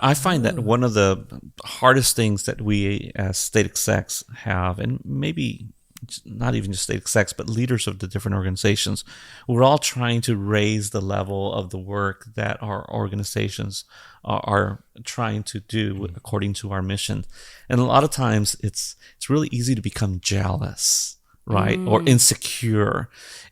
I find that one of the hardest things that we as state execs have, and maybe not even just state execs, but leaders of the different organizations, we're all trying to raise the level of the work that our organizations are trying to do according to our mission. And a lot of times it's really easy to become jealous, right? Or insecure.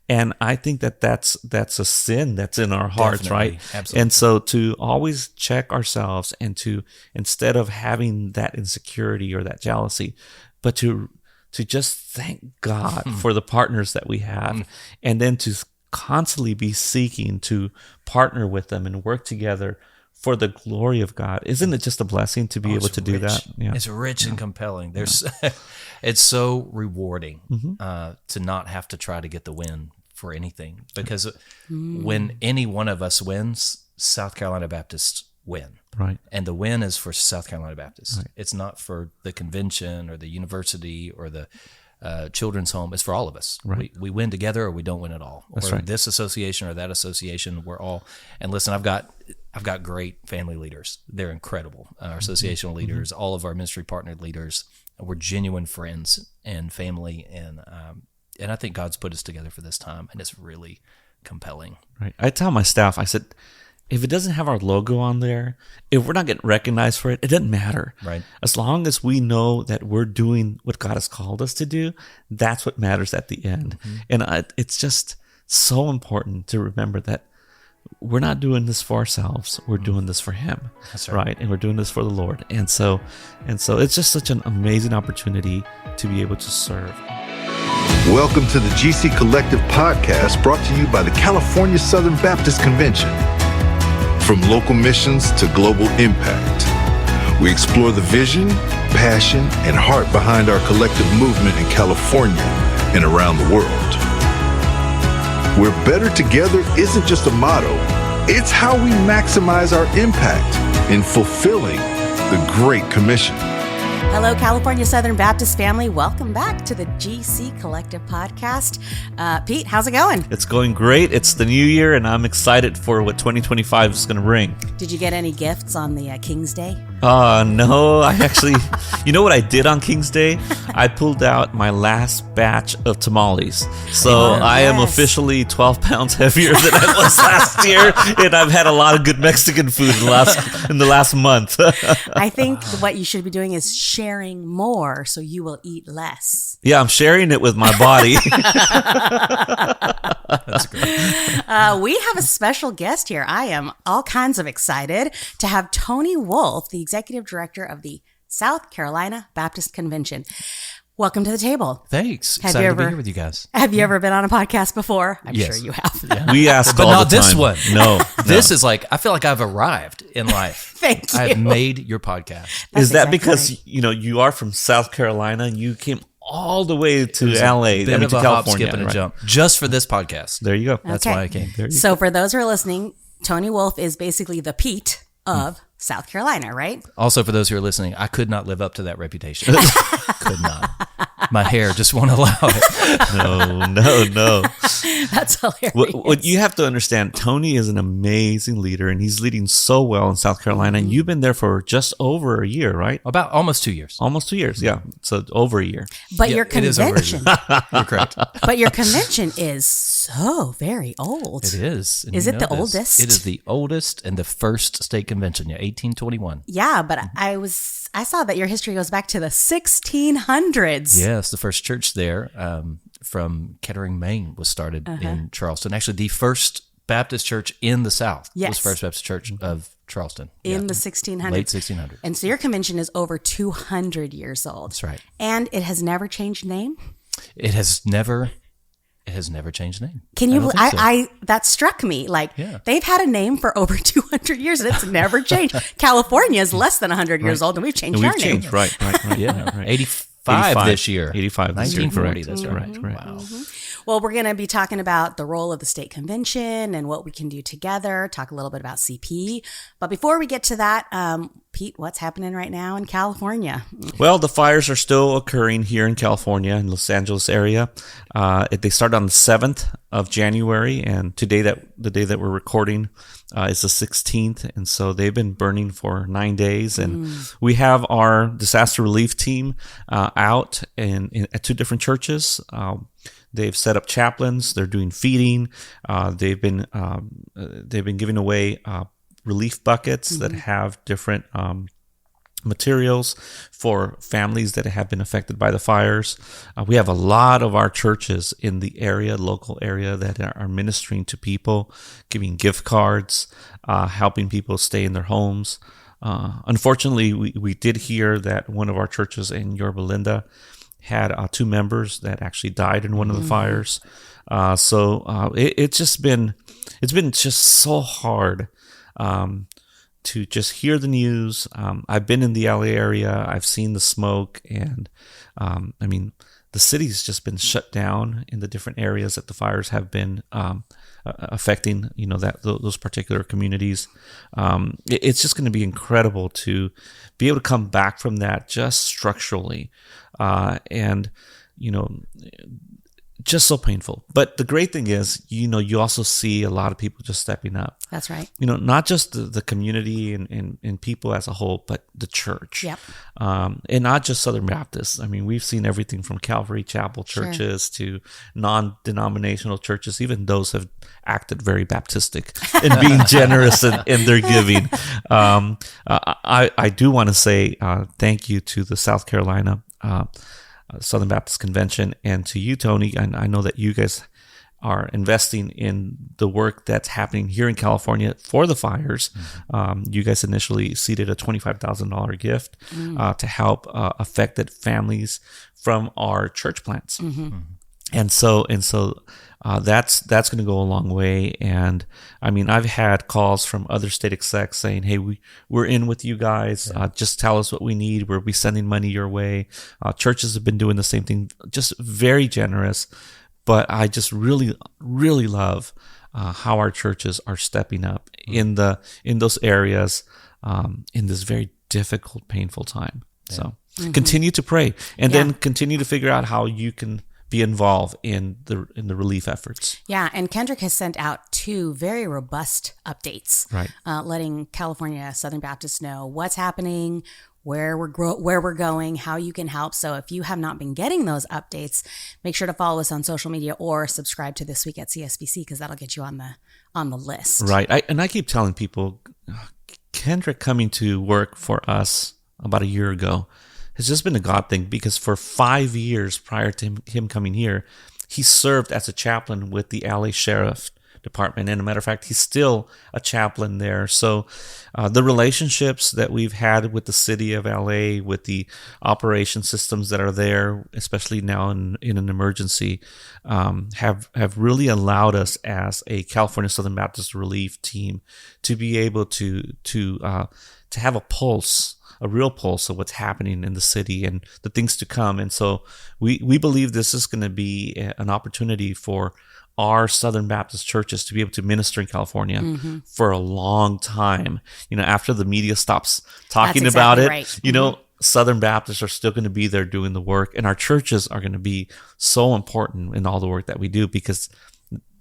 And I think that that's a sin that's in our hearts, Definitely. right? Absolutely. And so to always check ourselves and to, instead of having that insecurity or that jealousy, but to just thank God for the partners that we have, and then to constantly be seeking to partner with them and work together for the glory of God. Isn't it just a blessing to be able to do that? Yeah. It's rich and compelling. It's so rewarding to not have to try to get the win for anything, because when any one of us wins, South Carolina Baptists win. Right. And the win is for South Carolina Baptists. Right. It's not for the convention or the university or the children's home. It's for all of us. Right. We win together, or we don't win at all. That's or right. This association or that association, we're all. And listen, I've got great family leaders. They're incredible. Our associational leaders, all of our ministry partnered leaders, we're genuine friends and family. And I think God's put us together for this time, and it's really compelling. Right. I tell my staff, I said, if it doesn't have our logo on there, if we're not getting recognized for it, it doesn't matter. Right. As long as we know that we're doing what God has called us to do, that's what matters at the end. And it's just so important to remember that we're not doing this for ourselves. We're doing this for Him. That's right. And we're doing this for the Lord. And so it's just such an amazing opportunity to be able to serve. Welcome to the GC Collective podcast, brought to you by the California Southern Baptist Convention. From local missions to global impact, we explore the vision, passion, and heart behind our collective movement in California and around the world. Where better together isn't just a motto, it's how we maximize our impact in fulfilling the Great Commission. Hello, California Southern Baptist family. Welcome back to the GC Collective podcast. Pete, how's it going? It's going great. It's the new year, and I'm excited for what 2025 is going to bring. Did you get any gifts on the King's Day? No, I actually, you know what I did on King's Day? I pulled out my last batch of tamales. So I am officially 12 pounds heavier than I was last year, and I've had a lot of good Mexican food in the last month. I think what you should be doing is sharing more so you will eat less. Yeah, I'm sharing it with my body. That's great. We have a special guest here. I am all kinds of excited to have Tony Wolfe, the executive director of the South Carolina Baptist Convention. Welcome to the table. Thanks. Excited to be here with you guys. Have you ever been on a podcast before? I'm sure you have. Yeah. We ask but all not the time. this one. No. This is like, I feel like I've arrived in life. Thank you. I've made your podcast. That's Is that exactly because, right. you are from South Carolina and you came all the way to LA, Bit of to a California, hop, skip, and a right? jump just for this podcast. There you go. That's Okay. why I came. So for those who are listening, Tony Wolfe is basically the Pete of South Carolina, right? Also, for those who are listening, I could not live up to that reputation. Could not. My hair just won't allow it. No. That's hilarious. What you have to understand, Tony is an amazing leader, and he's leading so well in South Carolina. And you've been there for just over a year, right? About almost 2 years. Almost 2 years, yeah. So over a year. But Yeah, your it is over a convention, year. You're correct. but your convention is so very old. It is. And Is you it know the this. oldest? It is the oldest and the first state convention. Yeah, 1821. Yeah, but I saw that your history goes back to the 1600s. Yes, the first church there from Kettering, Maine was started in Charleston. Actually, the first Baptist church in the South was First Baptist Church of Charleston. In the 1600s. Late 1600s. And so your convention is over 200 years old. That's right. And it has never changed name? It has never changed name. Can you? I don't think so. That struck me. Like Yeah. they've had a name for over 200 years and it's never changed. California is less than 100 years old, and we've changed And our we've name. changed, right. Yeah, Right. 85 this year. 85 this year, 1940, correct. that's right. Right. Wow. Well, we're going to be talking about the role of the state convention and what we can do together. Talk a little bit about CP. But before we get to that, Pete, what's happening right now in California? Well, the fires are still occurring here in California, in Los Angeles area. They started on the 7th of January, and the day that we're recording is the 16th, and so they've been burning for 9 days. And we have our disaster relief team out at 2 different churches. They've set up chaplains. They're doing feeding. They've been giving away relief buckets that have different materials for families that have been affected by the fires. We have a lot of our churches in the local area that are ministering to people, giving gift cards, helping people stay in their homes. Unfortunately, we did hear that one of our churches in Yorba Linda had 2 members that actually died in one of the fires. It's been just so hard to just hear the news. I've been in the LA area. I've seen the smoke, and the city's just been shut down in the different areas that the fires have been affecting. Those particular communities. It's just going to be incredible to be able to come back from that just structurally, and just so painful. But the great thing is, you also see a lot of people just stepping up. That's right. Not just the community and people as a whole, but the church. Yep. And not just Southern Baptists. We've seen everything from Calvary Chapel churches to non-denominational churches. Even those have acted very Baptistic in being generous in their giving. I do want to say thank you to the South Carolina Southern Baptist Convention, and to you, Tony. And I know that you guys are investing in the work that's happening here in California for the fires. You guys initially seeded a $25,000 gift to help affected families from our church plants. And so that's going to go a long way. And I've had calls from other state execs saying, "Hey, we're in with you guys. Just tell us what we need. We'll be sending money your way." Churches have been doing the same thing, just very generous. But I just really, really love how our churches are stepping up in those areas in this very difficult, painful time. So continue to pray, and then continue to figure out how you can be involved in the relief efforts. Yeah, and Kendrick has sent out 2 very robust updates, right? Letting California Southern Baptists know what's happening, where we're going, how you can help. So if you have not been getting those updates, make sure to follow us on social media or subscribe to This Week at CSBC, because that'll get you on the list. Right. I keep telling people, Kendrick coming to work for us about a year ago has just been a God thing, because for 5 years prior to him coming here, he served as a chaplain with the LA Sheriff Department. And as a matter of fact, he's still a chaplain there. So the relationships that we've had with the city of LA, with the operation systems that are there, especially now in an emergency, have really allowed us as a California Southern Baptist relief team to be able to have a real pulse of what's happening in the city and the things to come. And so we believe this is going to be an opportunity for our Southern Baptist churches to be able to minister in California for a long time. After the media stops talking about it, right. Southern Baptists are still going to be there doing the work, and our churches are going to be so important in all the work that we do, because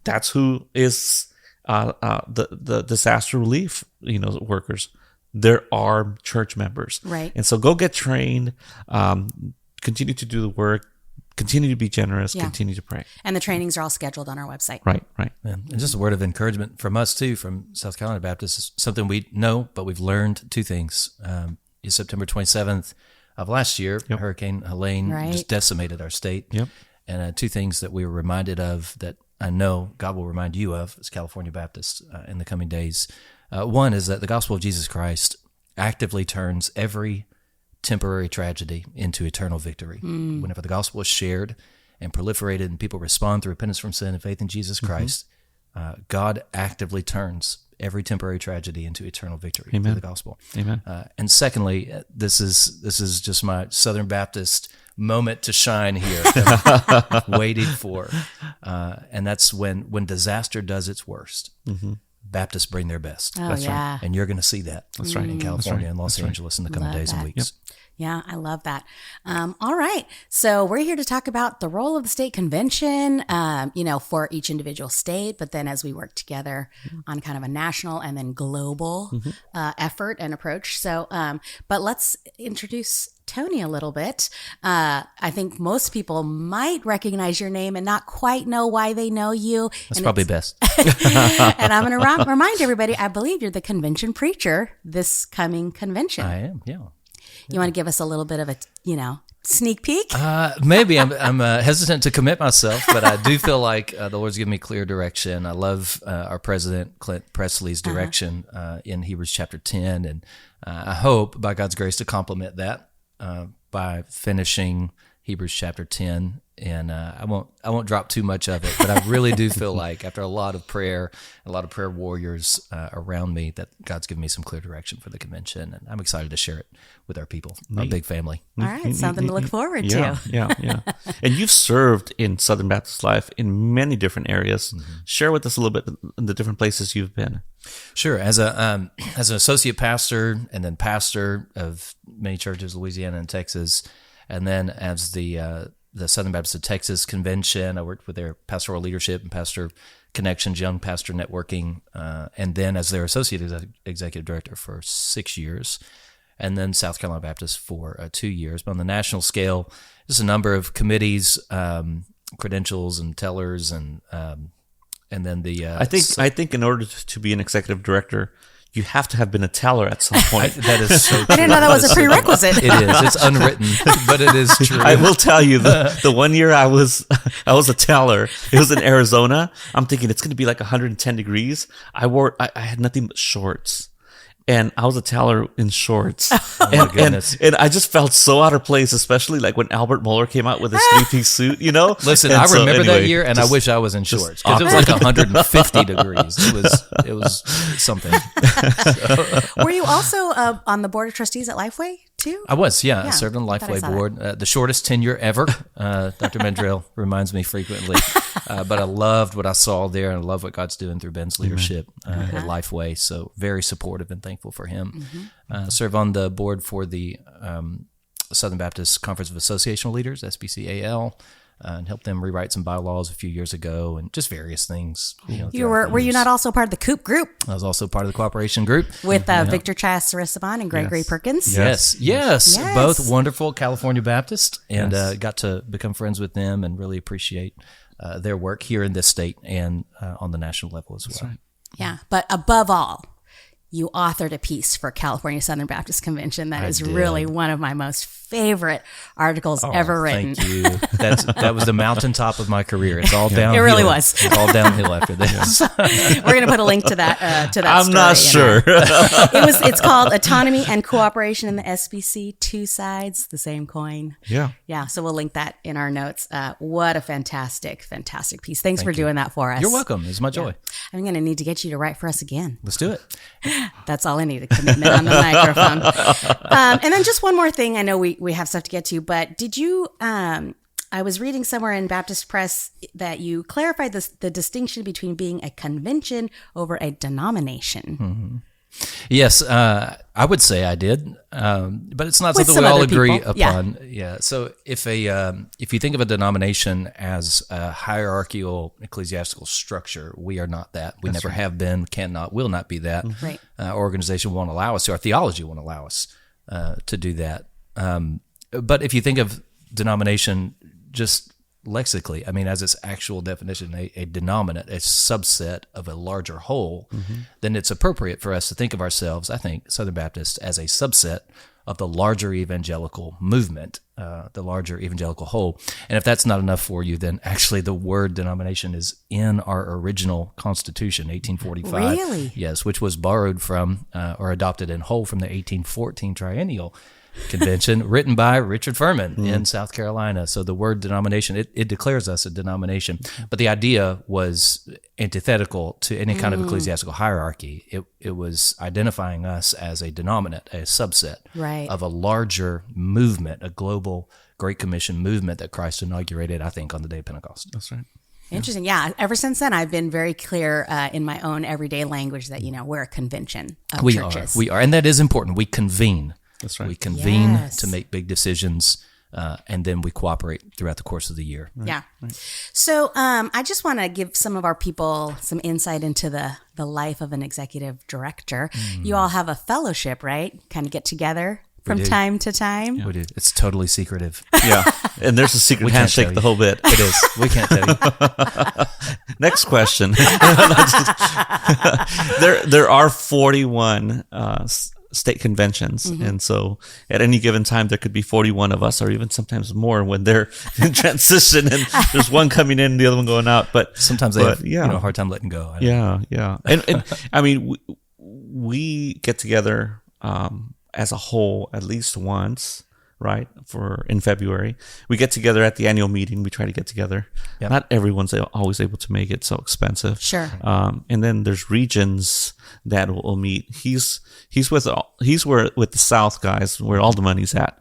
that's who is the disaster relief workers. There are church members, right? And so go get trained, continue to do the work, continue to be generous, continue to pray. And the trainings are all scheduled on our website. Right. And just a word of encouragement from us too, from South Carolina Baptist, is something we know, but we've learned 2 things. September 27th of last year, Hurricane Helene just decimated our state. Yep. And 2 things that we were reminded of that I know God will remind you of as California Baptists in the coming days. One is that the gospel of Jesus Christ actively turns every temporary tragedy into eternal victory. Whenever the gospel is shared and proliferated and people respond through repentance from sin and faith in Jesus Christ, God actively turns every temporary tragedy into eternal victory through the gospel. Amen. And secondly, this is just my Southern Baptist moment to shine here, waiting for, and that's when disaster does its worst. Baptists bring their best. Oh, That's yeah. right. And you're going to see that That's right. in California and Los Angeles in the coming Love days and that. weeks. Yeah, I love that. All right. So we're here to talk about the role of the state convention, for each individual state, but then as we work together on kind of a national and then global effort and approach. So, but let's introduce Tony a little bit. I think most people might recognize your name and not quite know why they know you. That's probably best. And I'm going to remind everybody, I believe you're the convention preacher this coming convention. I am, yeah. You want to give us a little bit of a, sneak peek? Maybe I'm hesitant to commit myself, but I do feel like the Lord's given me clear direction. I love our president, Clint Presley's direction in Hebrews chapter 10, and I hope, by God's grace, to complement that by finishing Hebrews chapter 10. And I won't drop too much of it, but I really do feel like after a lot of prayer, a lot of prayer warriors around me, that God's given me some clear direction for the convention, and I'm excited to share it with our people, our big family. All right, something to look forward to. Yeah. And you've served in Southern Baptist life in many different areas. Share with us a little bit the different places you've been. Sure. As an associate pastor and then pastor of many churches, Louisiana and Texas, and then as the Southern Baptist of Texas Convention, I worked with their pastoral leadership and pastor connections, young pastor networking, and then as their associate executive director for 6 years, and then South Carolina Baptist for 2 years. But on the national scale, just a number of committees, credentials and tellers, and then the I think in order to be an executive director, you have to have been a teller at some point. That is so true. I didn't know that was a prerequisite. It is. It's unwritten, but it is true. I will tell you, the 1 year I was a teller. It was in Arizona. I'm thinking it's going to be like 110 degrees. I had nothing but shorts, and I was a teller in shorts. My goodness. And I just felt so out of place, especially like when Albert Mueller came out with his three-piece suit. Listen, And I so, remember anyway, that year, and I wish I was in shorts because it was like 150 degrees. It was something. Were you also on the board of trustees at Lifeway too? I was, yeah. I Yeah, served on the I thought I Lifeway saw board. The shortest tenure ever. Dr. Mandrell reminds me frequently. But I loved what I saw there, and I love what God's doing through Ben's leadership at Lifeway. So very supportive and thankful for him. Serve on the board for the Southern Baptist Conference of Associational Leaders, SBCAL, and helped them rewrite some bylaws a few years ago, and just various things. Were you not also part of the Coop group I was also part of the cooperation group. with Victor Chas-Sarissabon and Gregory Perkins? Yes. Both wonderful California Baptist, and got to become friends with them and really appreciate their work here in this state and on the national level as well. That's right. Yeah, but above all, you authored a piece for California Southern Baptist Convention that is really one of my most favorite articles ever written. Thank you. That was the mountaintop of my career. It's all downhill. It really was. It's all downhill after this. We're going to put a link to that. I'm story not sure. It's called Autonomy and Cooperation in the SBC, Two Sides, the Same Coin. Yeah. So we'll link that in our notes. What a fantastic piece. Thanks for doing that for us. You're welcome. It's my joy. I'm going to need to get you to write for us again. Let's do it. That's all I need, a commitment on the microphone. And then just one more thing. I know we have stuff to get to, but did you, I was reading somewhere in Baptist Press that you clarified the distinction between being a convention over a denomination. Mm-hmm. Yes, I would say I did, but it's not With something some we all other agree people. upon. Yeah. So if you think of a denomination as a hierarchical ecclesiastical structure, we are not that. We never have been, cannot, will not be that. Right. Our organization won't allow us to. Our theology won't allow us to do that. But if you think of denomination just lexically, I mean, as its actual definition, a denominate, a subset of a larger whole, then it's appropriate for us to think of ourselves, I think, Southern Baptist, as a subset of the larger evangelical movement, the larger evangelical whole. And if that's not enough for you, then actually the word denomination is in our original Constitution, 1845. Really? Yes, which was borrowed from or adopted in whole from the 1814 Triennial Convention, written by Richard Furman in South Carolina. So the word denomination, it declares us a denomination. But the idea was antithetical to any kind of ecclesiastical hierarchy. It was identifying us as a denominate, a subset of a larger movement, a global Great Commission movement that Christ inaugurated, I think, on the day of Pentecost. That's right. Interesting. Yeah. Ever since then, I've been very clear in my own everyday language that, we're a convention of churches. We are. And that is important. We convene. That's right. We convene Yes. to make big decisions, and then we cooperate throughout the course of the year. Yeah. So I just want to give some of our people some insight into the life of an executive director. You all have a fellowship, right? Kind of get together from do. time to time. We do. It's totally secretive. Yeah. And there's a secret We can't handshake tell the you. whole bit. It is. We can't tell you. Next question. There are 41 state conventions, and so at any given time there could be 41 of us, or even sometimes more when they're in transition, and there's one coming in, and the other one going out. But Sometimes they have a hard time letting go. I don't know. Yeah. And I mean, we get together as a whole at least once, right? In February, we get together at the annual meeting. We try to get together. Yep. Not everyone's always able to make it, so expensive. Sure. And then there's regions that will meet. He's with the South guys, where all the money's at.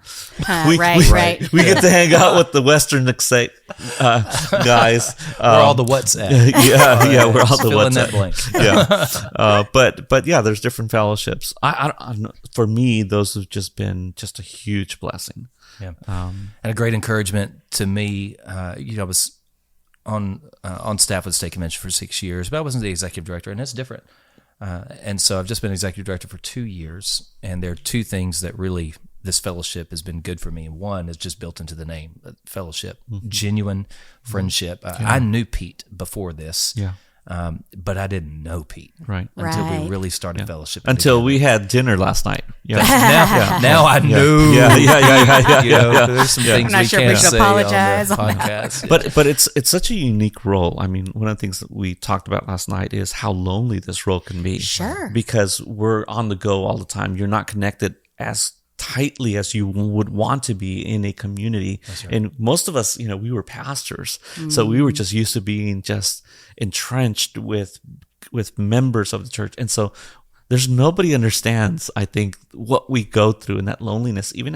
Right. We get to hang out with the Western state guys. Where all the what's at. Yeah, we're all the Fill in what's that at. blank. Yeah, but yeah, there's different fellowships. I for me, those have just been a huge blessing. Yeah. And a great encouragement to me. I was on staff with the state convention for 6 years, but I wasn't the executive director, and it's different. And so I've just been executive director for 2 years, and there are two things that really this fellowship has been good for me. And one is just built into the name, fellowship, genuine friendship. I knew Pete before this. Yeah. But I didn't know Pete Right. until Right. we really started fellowship. Until we had dinner last night. Yeah. Now I knew. Yeah. There's some things not we sure if we can't should say apologize on on the that. podcast. But it's such a unique role. I mean, one of the things that we talked about last night is how lonely this role can be. Sure. Because we're on the go all the time. You're not connected as tightly as you would want to be in a community. Right. And most of us, we were pastors. So we were just used to being just entrenched with members of the church. And so there's nobody understands, I think, what we go through and that loneliness, even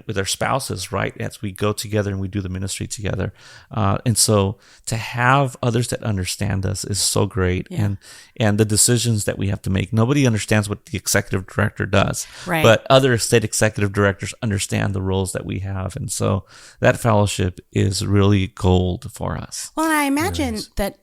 with our spouses, right? As we go together and we do the ministry together. And so to have others that understand us is so great. Yeah. And the decisions that we have to make, nobody understands what the executive director does, Right. but other state executive directors understand the roles that we have. And so that fellowship is really gold for us. Well, and I imagine that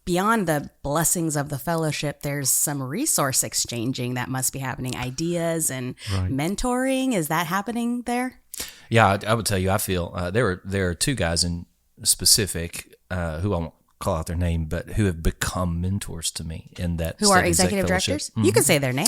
beyond the blessings of the fellowship, there's some resource exchanging that must be happening, ideas and mentoring. Is that happening there? Yeah, I would tell you, I feel there are two guys in specific who I won't call out their name, but who have become mentors to me in that. Who are executive directors? You can say their name.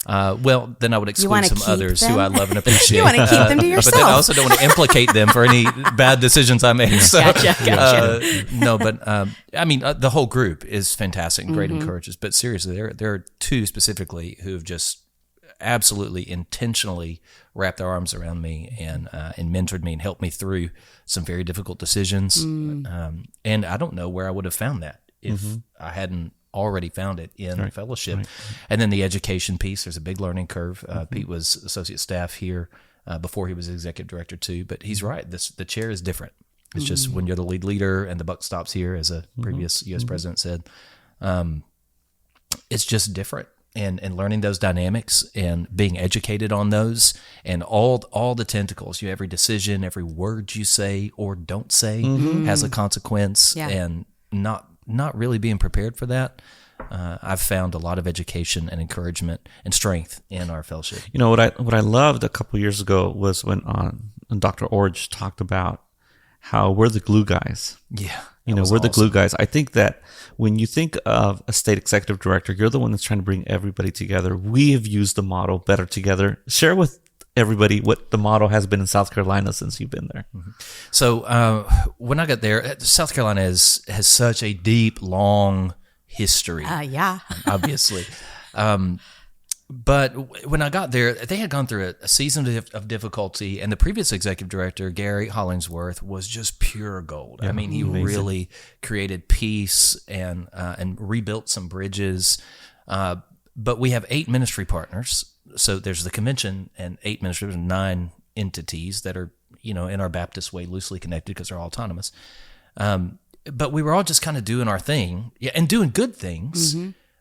Well, then I would exclude some keep others them? who I love and appreciate. You want to keep them to yourself. But then I also don't want to implicate them for any bad decisions I make. So, Gotcha. no, but I mean, the whole group is fantastic and great encouragers. But seriously, there are two specifically who have just absolutely intentionally wrapped their arms around me and mentored me and helped me through some very difficult decisions. And I don't know where I would have found that if I hadn't already found it in fellowship. And then the education piece, there's a big learning curve. Pete was associate staff here before he was executive director too, but he's right. The chair is different. It's just when you're the lead leader and the buck stops here, as a previous U.S. president said, it's just different. And learning those dynamics and being educated on those and all the tentacles, every decision, every word you say or don't say has a consequence, and not really being prepared for that. I've found a lot of education and encouragement and strength in our fellowship. What I loved a couple of years ago was when Dr. Orge talked about how we're the glue guys. Yeah. We're the glue guys. I think that when you think of a state executive director, you're the one that's trying to bring everybody together. We have used the model Better Together. Share with everybody what the model has been in South Carolina since you've been there. So when I got there, South Carolina has such a deep, long history. Yeah. Obviously. But when I got there, they had gone through a season of difficulty, and the previous executive director, Gary Hollingsworth, was just pure gold. I mean, he really created peace and rebuilt some bridges. But we have 8 ministry partners. So there's the convention and 8 ministries, 9 entities that are, in our Baptist way, loosely connected because they're all autonomous. but we were all just kind of doing our thing, and doing good things.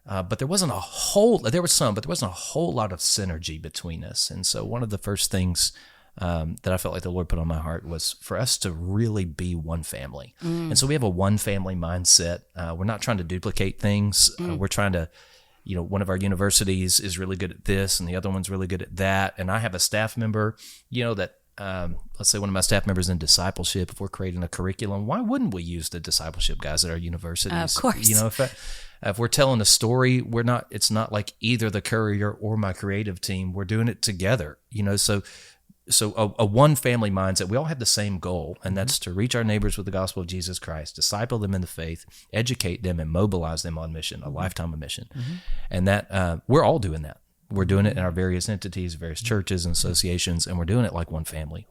But there wasn't a whole lot of synergy between us. And so one of the first things that I felt like the Lord put on my heart was for us to really be one family. And so we have a one family mindset. We're not trying to duplicate things. We're trying to, one of our universities is really good at this and the other one's really good at that. And I have a staff member, that let's say one of my staff members in discipleship. If we're creating a curriculum, why wouldn't we use the discipleship guys at our universities? Of course. If we're telling a story, it's not like either the courier or my creative team. We're doing it together, So a one family mindset, we all have the same goal, and that's to reach our neighbors with the gospel of Jesus Christ, disciple them in the faith, educate them, and mobilize them on mission, a lifetime of mission. And that we're all doing that. We're doing it in our various entities, various churches and associations, and we're doing it like one family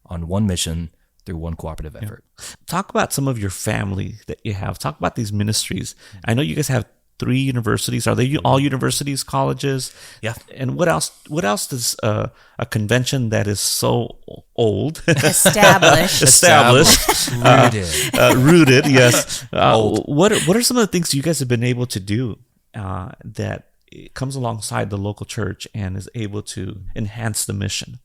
on one mission through one cooperative effort. Talk about some of your family that you have. Talk about these ministries. I know you guys have 3 universities. Are they all universities, colleges? Yeah. And what else does a convention that is so old, established, rooted, yes. What are some of the things you guys have been able to do that comes alongside the local church and is able to enhance the mission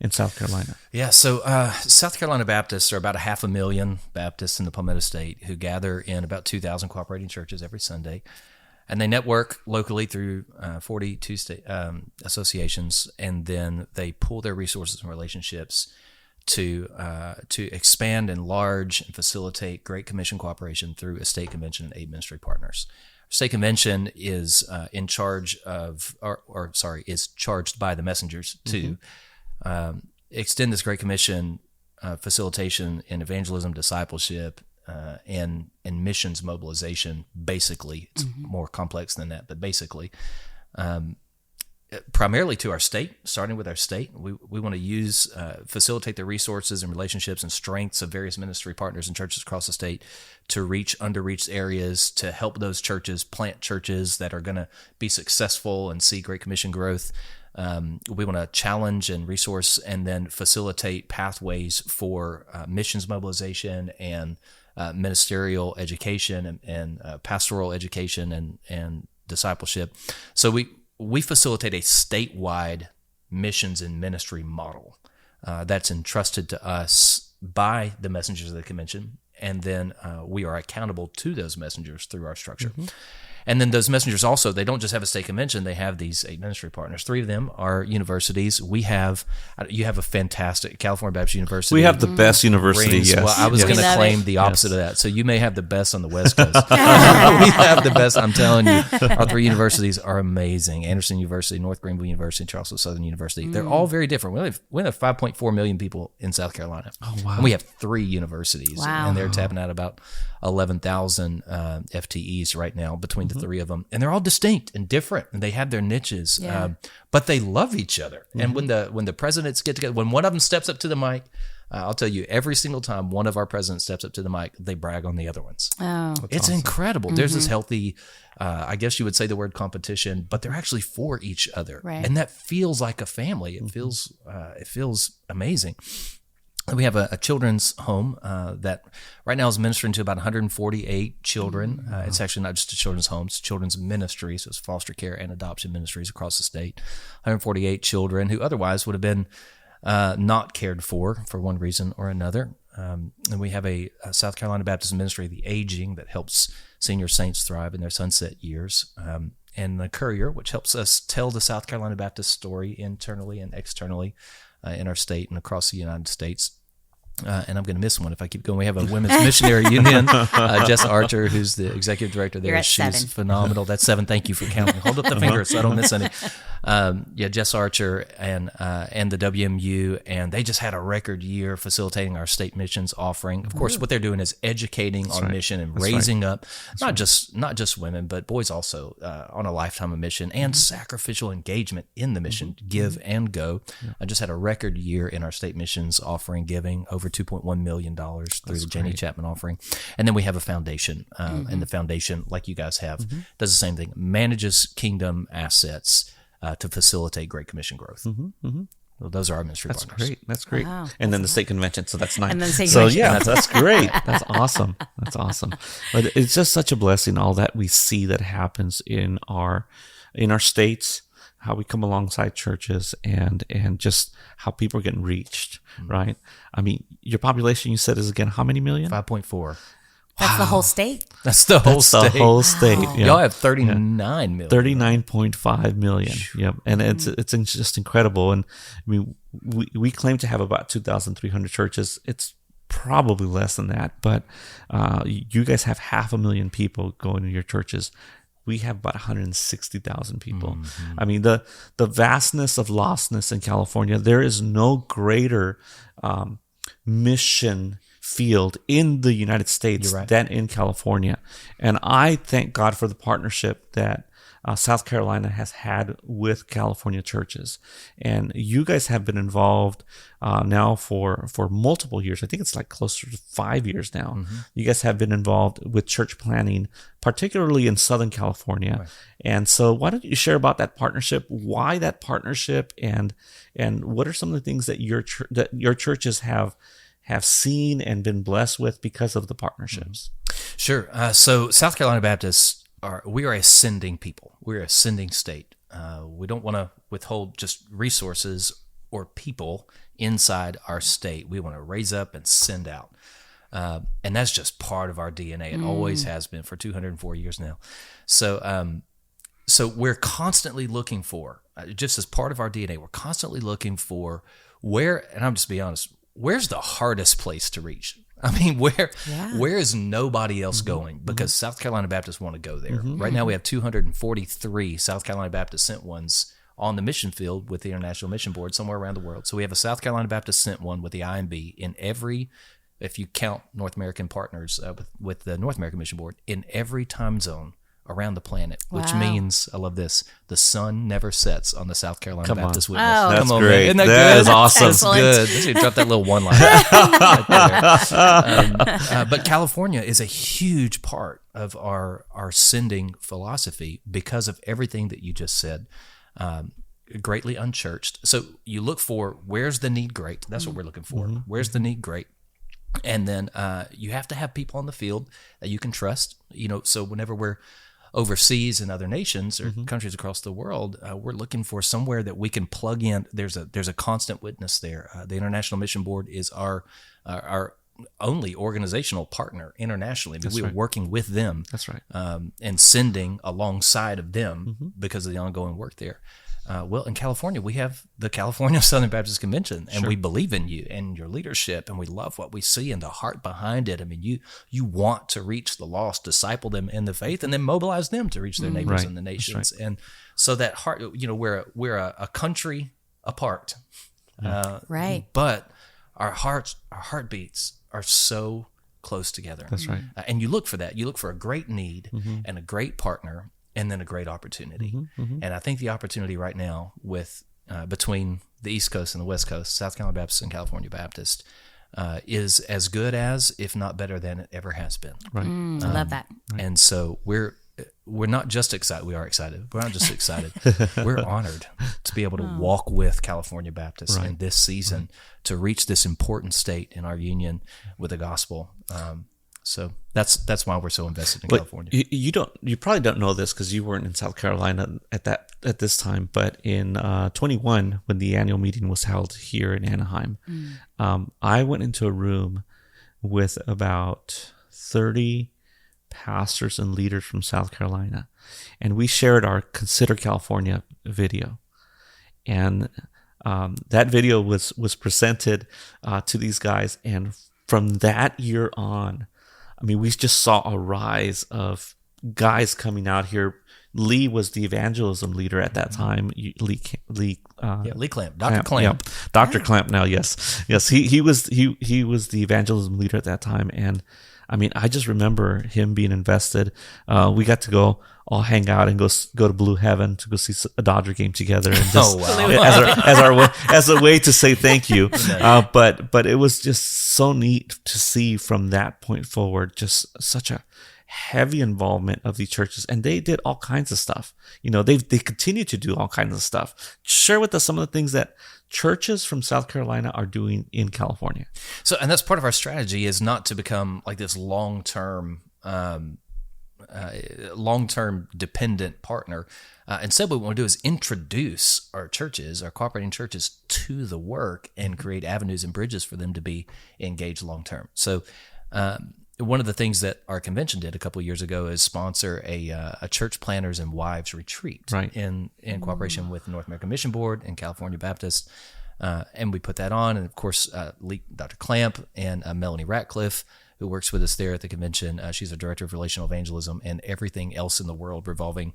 in South Carolina? Yeah, so South Carolina Baptists are about 500,000 Baptists in the Palmetto State who gather in about 2,000 cooperating churches every Sunday. And they network locally through 42 state associations, and then they pool their resources and relationships to expand, enlarge, and facilitate Great Commission cooperation through a state convention and 8 ministry partners. State convention is in charge of, is charged by the messengers to extend this Great Commission facilitation in evangelism, discipleship, and missions mobilization. Basically, it's more complex than that, but basically, primarily to our state. Starting with our state, we want to facilitate the resources and relationships and strengths of various ministry partners and churches across the state to reach underreached areas, to help those churches plant churches that are going to be successful and see Great Commission growth. We want to challenge and resource and then facilitate pathways for missions mobilization and ministerial education and pastoral education and discipleship. So we facilitate a statewide missions and ministry model that's entrusted to us by the messengers of the convention, and then we are accountable to those messengers through our structure. And then those messengers also, they don't just have a state convention, they have these 8 ministry partners. 3 of them are universities. You have a fantastic California Baptist University. We have the best university, yes. Well, I was going to claim the opposite of that. So you may have the best on the West Coast. We have the best, I'm telling you. Our 3 universities are amazing. Anderson University, North Greenville University, and Charleston Southern University. They're all very different. We have 5.4 million people in South Carolina. Oh, wow. And we have 3 universities. Wow. And they're tapping out about 11,000 FTEs right now between the 3 of them, and they're all distinct and different, and they have their niches, but they love each other. And when the presidents get together, when one of them steps up to the mic, I'll tell you, every single time one of our presidents steps up to the mic, they brag on the other ones. Oh, it's awesome. Incredible. There's this healthy, I guess you would say the word competition, but they're actually for each other, and that feels like a family. It feels amazing. We have a children's home that right now is ministering to about 148 children. It's actually not just a children's home, it's children's ministry, so it's foster care and adoption ministries across the state. 148 children who otherwise would have been not cared for one reason or another. And we have a South Carolina Baptist Ministry of the Aging that helps senior saints thrive in their sunset years. And the Courier, which helps us tell the South Carolina Baptist story internally and externally in our state and across the United States. And I'm going to miss one if I keep going. We have a Women's Missionary Union, Jess Archer, who's the executive director there. She's phenomenal. That's 7. Thank you for counting. Hold up the finger so I don't miss any. Jess Archer and the WMU, and they just had a record year facilitating our state missions offering. Of course, what they're doing is educating on mission and raising up not just women, but boys also on a lifetime of mission and sacrificial engagement in the mission, give and go. I just had a record year in our state missions offering, giving over $2.1 million through the Janie Chapman offering. And then we have a foundation, and the foundation, like you guys have, does the same thing, manages kingdom assets to facilitate Great Commission growth. Well, those are our ministry That's partners. great. That's great. Wow. And then the state convention. So that's 9. And then state so convention. yeah, that's great. That's awesome. That's awesome. But it's just such a blessing, all that we see that happens in our states, how we come alongside churches and just how people are getting reached, right? I mean, your population, you said, is again, how many million? 5.4. That's the whole state. That's the whole That's state. the whole state. Wow. Yeah. Y'all have 39 million. 39.5 million. Yep. And it's just incredible. And I mean, we claim to have about 2,300 churches. It's probably less than that, but you guys have 500,000 people going to your churches. We have about 160,000 people. I mean, the vastness of lostness in California, there is no greater mission field in the United States than in California. And I thank God for the partnership that South Carolina has had with California churches. And you guys have been involved now for multiple years. I think it's like closer to 5 years now. You guys have been involved with church planning, particularly in Southern California. Right. And so why don't you share about that partnership, why that partnership, and what are some of the things that your churches have seen and been blessed with because of the partnerships? Sure. So South Carolina Baptists we are a sending people. We're a sending state. We don't want to withhold just resources or people inside our state. We want to raise up and send out. And that's just part of our DNA. It always has been for 204 years now. So we're constantly looking for, just as part of our DNA, we're constantly looking for where, and I'm just be honest, where's the hardest place to reach? I mean, where is nobody else going? Because South Carolina Baptists want to go there. Right now we have 243 South Carolina Baptist sent ones on the mission field with the International Mission Board somewhere around the world. So we have a South Carolina Baptist sent one with the IMB in every, if you count North American partners with the North American Mission Board, in every time zone around the planet, which means, I love this, the sun never sets on the South Carolina Baptist Witness. Oh. That's Come on, great. man. Isn't that That good? is awesome. That's good. They should drop that little one line right there. But California is a huge part of our sending philosophy because of everything that you just said. Greatly unchurched. So you look for, where's the need great? That's what we're looking for. Where's the need great? And then you have to have people on the field that you can trust. So whenever we're overseas in other nations or countries across the world, we're looking for somewhere that we can plug in. There's a constant witness there. The International Mission Board is our only organizational partner internationally. I mean, we're working with them. That's right. And sending alongside of them because of the ongoing work there. Well, in California, we have the California Southern Baptist Convention, and we believe in you and your leadership, and we love what we see and the heart behind it. I mean, you want to reach the lost, disciple them in the faith, and then mobilize them to reach their neighbors in the nations. Right. And so that heart, we're a country apart, right? But our heartbeats are so close together. That's right. And you look for that. You look for a great need and a great partner, and then a great opportunity. And I think the opportunity right now with between the East Coast and the West Coast, South Carolina Baptist and California Baptist, is as good as, if not better than, it ever has been. Right. I love that. And so we're not just excited. We are excited. We're not just excited. We're honored to be able to walk with California Baptists in this season to reach this important state in our union with the gospel. So that's why we're so invested in California. You probably don't know this because you weren't in South Carolina at this time. But in 21, when the annual meeting was held here in Anaheim, I went into a room with about 30 pastors and leaders from South Carolina, and we shared our Consider California video, and that video was presented to these guys, and from that year on, I mean, we just saw a rise of guys coming out here. Lee was the evangelism leader at that time. Lee Clamp, Dr. Clamp. Yeah, Dr. Clamp now, yes. He was the evangelism leader at that time. And I mean, I just remember him being invested. We got to go all hang out and go to Blue Heaven to go see a Dodger game together, and just as a way to say thank you. But it was just so neat to see from that point forward, just such a heavy involvement of these churches, and they did all kinds of stuff. They continue to do all kinds of stuff. Share with us some of the things that churches from South Carolina are doing in California. So, and that's part of our strategy, is not to become like this long-term dependent partner. Instead, what we want to do is introduce our churches, our cooperating churches, to the work and create avenues and bridges for them to be engaged long-term. So one of the things that our convention did a couple of years ago is sponsor a church planners and wives retreat, right, in cooperation with the North American Mission Board and California Baptist. And we put that on. And of course, Dr. Clamp and Melanie Ratcliffe, who works with us there at the convention. She's a director of relational evangelism and everything else in the world revolving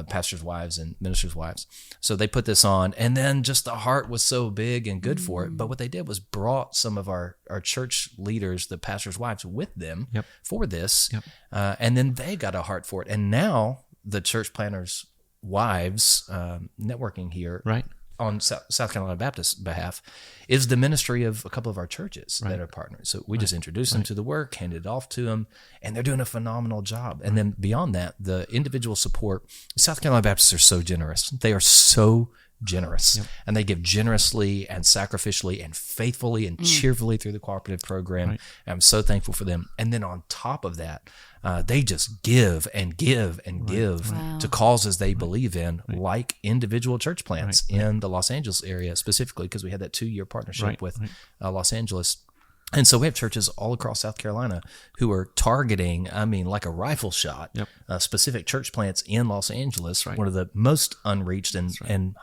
pastors' wives and ministers' wives. So they put this on, and then just the heart was so big and good for it. But what they did was brought some of our church leaders, the pastors' wives, with them for this. And then they got a heart for it. And now the church planners' wives networking here, right, on South Carolina Baptist behalf, is the ministry of a couple of our churches that are partners. So we just introduced them to the work, handed it off to them, and they're doing a phenomenal job. And then beyond that, the individual support. South Carolina Baptists are so generous. They are so generous, and they give generously and sacrificially and faithfully and cheerfully through the cooperative program. And I'm so thankful for them. And then on top of that, they just give and give and give to causes they believe in, like individual church plants in the Los Angeles area specifically, because we had that 2-year partnership with Los Angeles. And so we have churches all across South Carolina who are targeting, like a rifle shot, specific church plants in Los Angeles, one of the most unreached and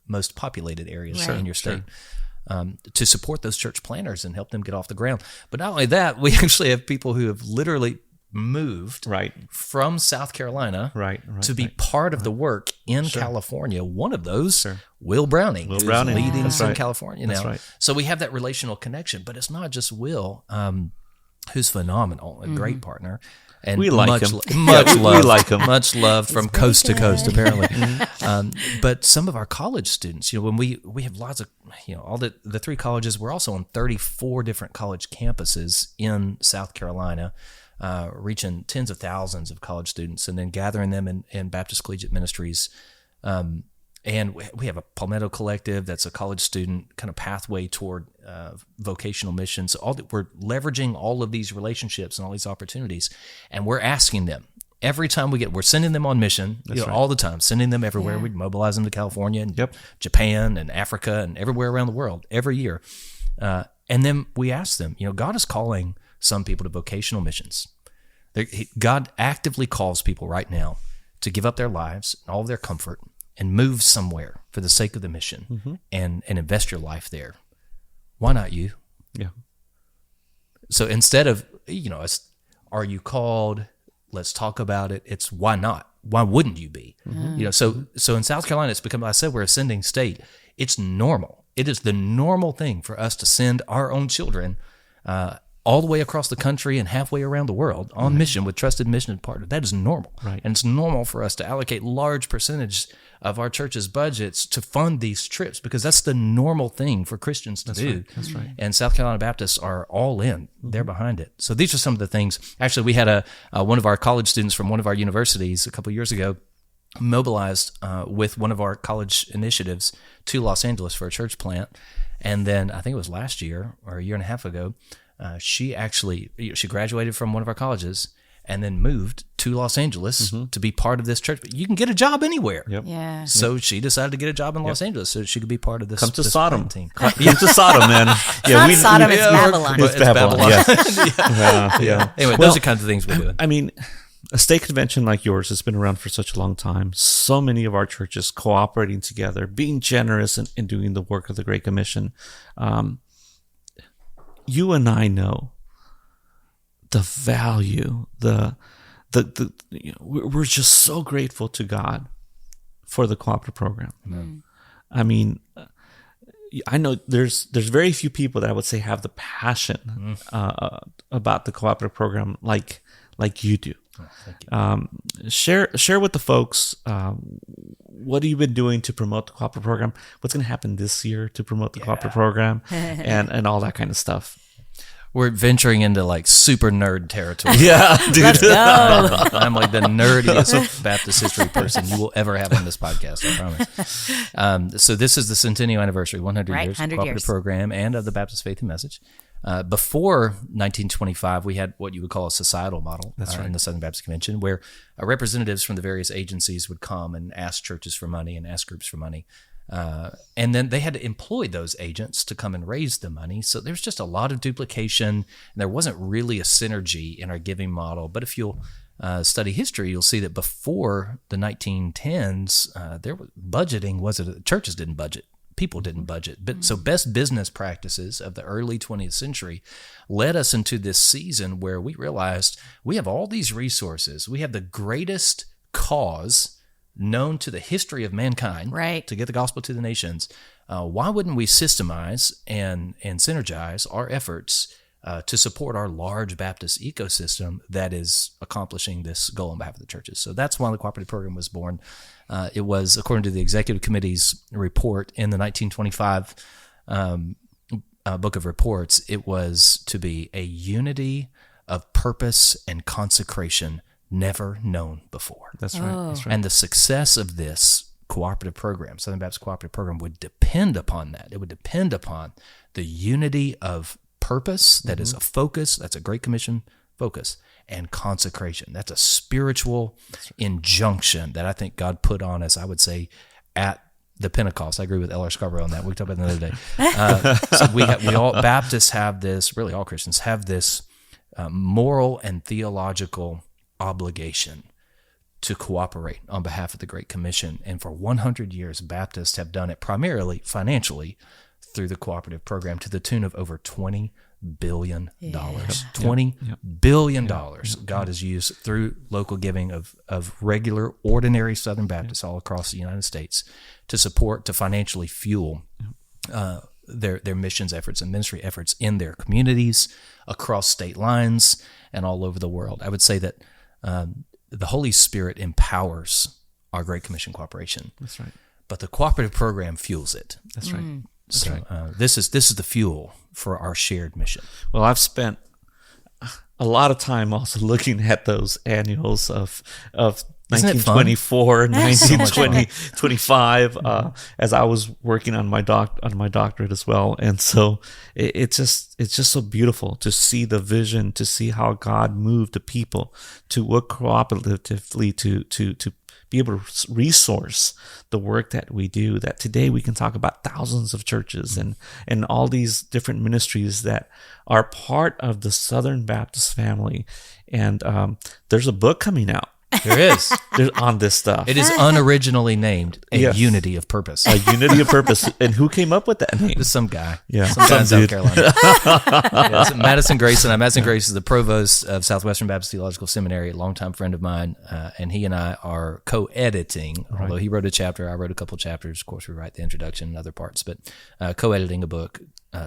most populated areas in your state. To support those church planners and help them get off the ground. But not only that, we actually have people who have literally moved from South Carolina to be part of the work in California. One of those, Will Browning, who's leading in California now. So we have that relational connection. But it's not just Will, who's phenomenal, a great partner. And we like him. Much love. We like him. Much loved from coast to coast, apparently. But some of our college students, when we have lots of, all the 3 colleges, we're also on 34 different college campuses in South Carolina, reaching tens of thousands of college students, and then gathering them in Baptist Collegiate Ministries. And we have a Palmetto Collective that's a college student kind of pathway toward vocational missions. So we're leveraging all of these relationships and all these opportunities, and we're asking them every time we're sending them on mission, all the time, sending them everywhere. We mobilize them to California and Japan and Africa and everywhere around the world every year. And then we ask them, God is calling some people to vocational missions. God actively calls people right now to give up their lives and all of their comfort and move somewhere for the sake of the mission and invest your life there. Why not you? Yeah. So instead of, are you called? Let's talk about it. It's why not? Why wouldn't you be? So in South Carolina, it's become, I said, we're a sending state. It's normal. It is the normal thing for us to send our own children all the way across the country and halfway around the world on mission with trusted mission partners. That is normal. And it's normal for us to allocate large percentage of our church's budgets to fund these trips, because that's the normal thing for Christians to do. That's right. And South Carolina Baptists are all in. They're behind it. So these are some of the things. Actually, we had one of our college students from one of our universities a couple of years ago mobilized with one of our college initiatives to Los Angeles for a church plant. And then I think it was last year or a year and a half ago, she graduated from one of our colleges and then moved to Los Angeles to be part of this church. But you can get a job anywhere. Yeah. So she decided to get a job in Los Angeles so she could be part of this. Come to Sodom team. Come to Sodom, man. Not Sodom, it's Babylon. It's Babylon. Yeah. Anyway, those are kind of things we're doing. I mean, a state convention like yours has been around for such a long time. So many of our churches cooperating together, being generous and doing the work of the Great Commission. You and I know the value, we're just so grateful to God for the cooperative program. I mean, I know there's very few people that I would say have the passion about the cooperative program like you do. Oh, thank you. Share with the folks what have you been doing to promote the cooperative program? What's going to happen this year to promote the cooperative program, and all that kind of stuff. We're venturing into like super nerd territory. Yeah, dude. Let's go. I'm like the nerdiest Baptist history person you will ever have on this podcast, I promise. So this is the centennial anniversary, 100 Right, years, 100 Cooperative years. Program, and of the Baptist Faith and Message. Before 1925, we had what you would call a societal model in the Southern Baptist Convention, where representatives from the various agencies would come and ask churches for money and ask groups for money. And then they had to employ those agents to come and raise the money. So there's just a lot of duplication, and there wasn't really a synergy in our giving model. But if you'll study history, you'll see that before the 1910s, there was budgeting. Churches didn't budget. People didn't budget. But so best business practices of the early 20th century led us into this season where we realized we have all these resources. We have the greatest cause known to the history of mankind, Right. to get the gospel to the nations. Why wouldn't we systemize and synergize our efforts to support our large Baptist ecosystem that is accomplishing this goal on behalf of the churches? So that's why the Cooperative Program was born. It was, according to the Executive Committee's report in the 1925 Book of Reports, it was to be a unity of purpose and consecration never known before. That's right. That's right. And the success of this cooperative program, Southern Baptist Cooperative Program, would depend upon that. It would depend upon the unity of purpose, that is a focus, that's a Great Commission focus, and consecration. That's a spiritual injunction that I think God put on us, I would say, at the Pentecost. I agree with L.R. Scarborough on that. We talked about that the other day. So we all, Baptists have this, really all Christians have this moral and theological obligation to cooperate on behalf of the Great Commission. And for 100 years, Baptists have done it primarily financially through the Cooperative Program to the tune of over $20 billion. $20 billion God has used through local giving of regular, ordinary Southern Baptists all across the United States to support, to financially fuel their missions efforts and ministry efforts in their communities, across state lines, and all over the world. I would say that the Holy Spirit empowers our Great Commission cooperation. That's right. But the Cooperative Program fuels it. That's right. So this is the fuel for our shared mission. Well, I've spent a lot of time also looking at those annuals of Isn't it fun? 1924, 1920, 25, as I was working on my doctorate as well. And so it's just so beautiful to see the vision, to see how God moved the people to work cooperatively to be able to resource the work that we do, that today we can talk about thousands of churches and all these different ministries that are part of the Southern Baptist family. And there's a book coming out. There is. There's on this stuff. It is unoriginally named A Yes. Unity of Purpose. A unity of purpose. And who came up with that name? There's some guy. Yeah. Some guy in Some South dude. Carolina. It's Madison Grayson. Madison Grayson is the provost of Southwestern Baptist Theological Seminary, a longtime friend of mine, and he and I are co-editing, although he wrote a chapter, I wrote a couple chapters. Of course, we write the introduction and other parts, but co-editing a book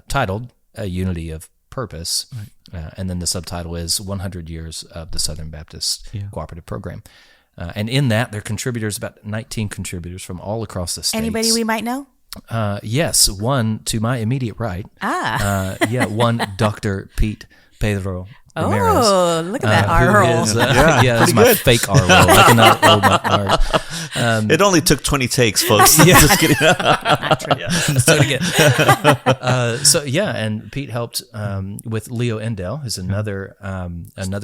titled A Unity of Purpose, and then the subtitle is 100 Years of the Southern Baptist Cooperative Program. And in that, there are contributors, about 19 contributors from all across the states. Anybody we might know? Yes, one to my immediate right. One Dr. Pete Pedro Ramirez. Oh, look at that R roll. That's my fake R roll. I cannot roll my R's. It only took 20 takes, folks. Just kidding. Not true. Let's do it again. And Pete helped with Leo Endell, who's another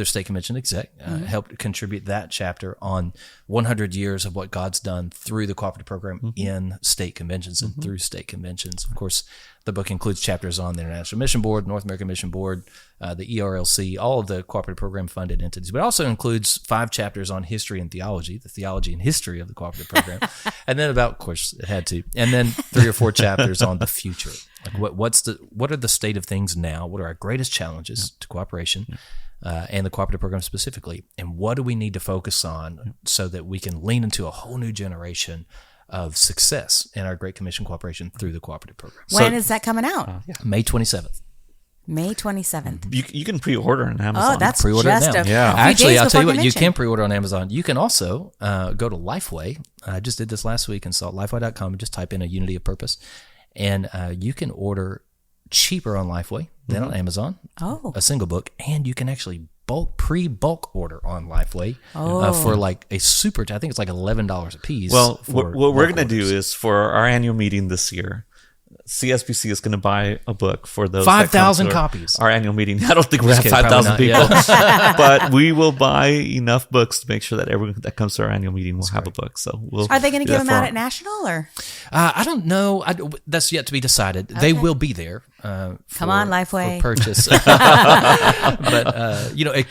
state convention exec, helped contribute that chapter on 100 years of what God's done through the Cooperative Program in state conventions and through state conventions. Of course, the book includes chapters on the International Mission Board, North American Mission Board, the ERLC, all of the Cooperative Program funded entities, but it also includes 5 chapters on history and theology, the theology and history of the Cooperative Program, and then of course, it had to, and then 3 or 4 chapters on the future. Like what are the state of things now? What are our greatest challenges to cooperation? And the Cooperative Program specifically, and what do we need to focus on so that we can lean into a whole new generation of success in our Great Commission cooperation through the Cooperative Program. When is that coming out? May 27th. May 27th. You can pre-order on Amazon. Oh, that's Pre-order just it now. a few Actually, days I'll tell you before what, you convention. can pre-order on Amazon. You can also go to Lifeway. I just did this last week and saw lifeway.com and just type in A Unity of Purpose. And you can order cheaper on Lifeway then on Amazon, Oh. a single book, and you can actually pre-bulk order on Lifeway for like a super, I think it's like $11 a piece. Well, for what we're bulk going to do orders. is for our annual meeting this year, CSBC is going to buy a book for those 5,000 that come to copies. Our annual meeting. I don't think we have kidding, 5,000 probably people, not, but we will buy enough books to make sure that everyone that comes to our annual meeting will have a book. So we'll. Are they going to do give that them for out our- at National or? I don't know. That's yet to be decided. They will be there. Come on, Lifeway. For purchase. But it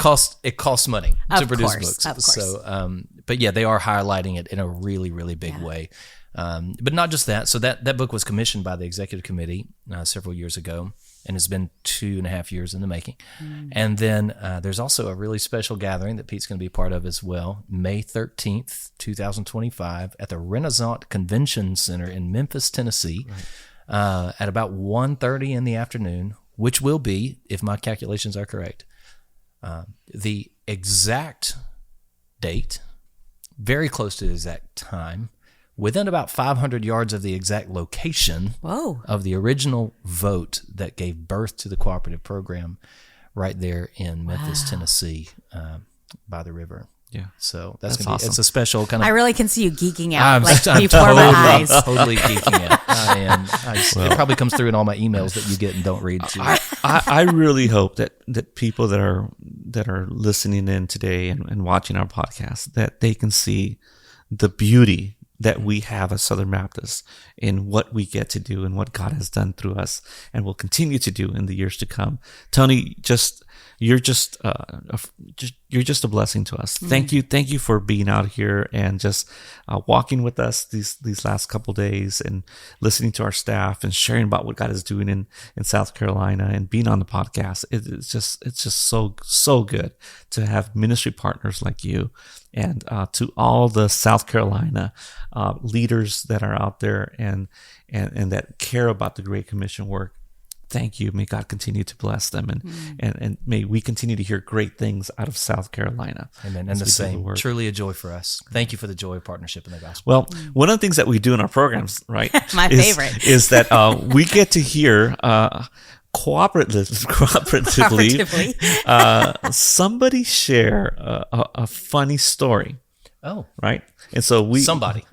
costs money to Of produce course, books. of course. So, but yeah, they are highlighting it in a really, really big way. But not just that. So that book was commissioned by the executive committee several years ago, and has been 2.5 years in the making. And then there's also a really special gathering that Pete's going to be part of as well, May 13th, 2025, at the Renaissance Convention Center in Memphis, Tennessee, at about 1:30 in the afternoon, which will be, if my calculations are correct, the exact date, very close to the exact time, within about 500 yards of the exact location of the original vote that gave birth to the Cooperative Program, right there in Memphis, Tennessee, by the river. Yeah. So that's gonna be awesome. it's a special kind of. I really can see you geeking out I'm before totally, my eyes. totally geeking out. I am. It probably comes through in all my emails that you get and don't read. I really hope that people that are listening in today and watching our podcast, that they can see the beauty that we have as Southern Baptists in what we get to do and what God has done through us and will continue to do in the years to come. Tony, you're just a blessing to us. Thank you for being out here and just walking with us these last couple days and listening to our staff and sharing about what God is doing in South Carolina and being on the podcast. It's just so good to have ministry partners like you, and to all the South Carolina leaders that are out there and that care about the Great Commission work. Thank you. May God continue to bless them, and may we continue to hear great things out of South Carolina. Amen. And the same. Truly a joy for us. Thank you for the joy of partnership in the gospel. Well, one of the things that we do in our programs, right? My favorite. is that we get to hear cooperatively somebody share a funny story. Oh, right. And so somebody.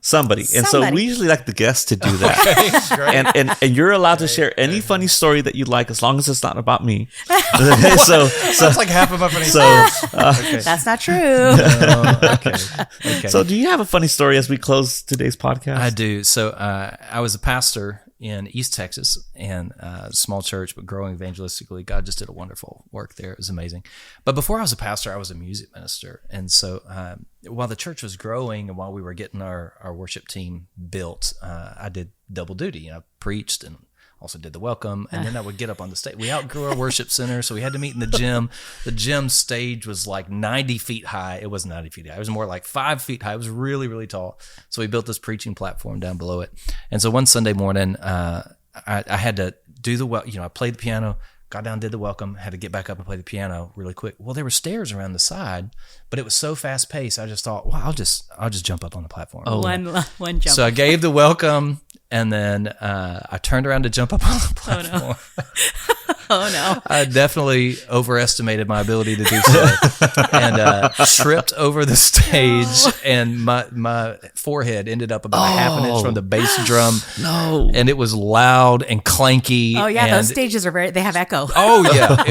And so we usually like the guests to do that. okay, great. And you're allowed to share any funny story that you'd like, as long as it's not about me. That's like half of my funny story. That's not true. Okay. So do you have a funny story as we close today's podcast? I do. So I was a pastor in East Texas, and small church, but growing evangelistically. God just did a wonderful work there. It was amazing. But before I was a pastor, I was a music minister. And so while the church was growing and while we were getting our worship team built, I did double duty. I preached and also did the welcome, and then I would get up on the stage. We outgrew our worship center, so we had to meet in the gym. The gym stage was like 90 feet high. It wasn't 90 feet high. It was more like 5 feet high. It was really, really tall. So we built this preaching platform down below it. And so one Sunday morning, I had to do I played the piano, got down, did the welcome, had to get back up and play the piano really quick. Well, there were stairs around the side, but it was so fast paced. I just thought, well, I'll just jump up on the platform. One jump. So I gave the welcome, and then I turned around to jump up on the platform. Oh no! I definitely overestimated my ability to do so, and tripped over the stage, and my forehead ended up about a half an inch from the bass drum. No, and it was loud and clanky. Oh yeah, and those stages are they have echo. Oh yeah,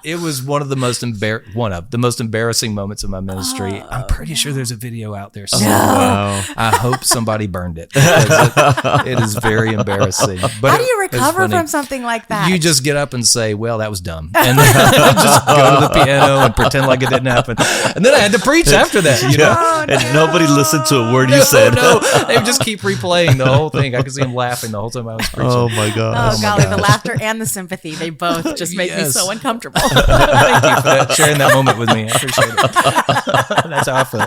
it was one of the most embarrassing moments of my ministry. I'm pretty sure there's a video out there somewhere. wow. I hope somebody burned it, because it is very embarrassing. But How do you it's recover funny. from something like that? You just get up and say, well, that was dumb. And then just go to the piano and pretend like it didn't happen. And then I had to preach after that. You know? Oh, And nobody listened to a word you said. No, they would just keep replaying the whole thing. I could see them laughing the whole time I was preaching. Oh my God. Oh golly, the laughter and the sympathy, they both just make me Yes. so uncomfortable. Thank you for that, sharing that moment with me. I appreciate it. That's how I feel.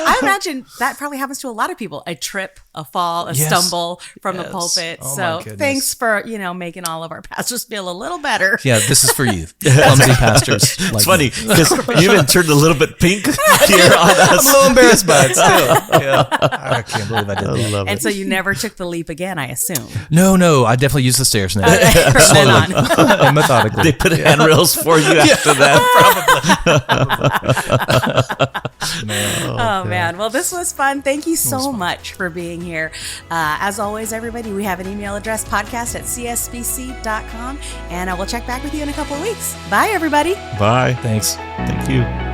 I imagine that probably happens to a lot of people. A trip, a fall, a Yes. stumble from the Yes. pulpit. Oh, my So goodness. thanks for, making all of our pastors feel a little better. better. Yeah, this is for you, clumsy pastors. It's funny because you even turned a little bit pink here on us. I'm a little embarrassed by it still. Yeah. I can't believe I did that. Love And it. so you never took the leap again, I assume. No, I definitely use the stairs now. From then on. And methodically. They put handrails for you after that. Oh, man. Well, this was fun. Thank you so much for being here. As always, everybody, we have an email address, podcast@csbc.com, and we'll check back with you in a couple of weeks. Bye, everybody. Bye. Thanks. Thank you.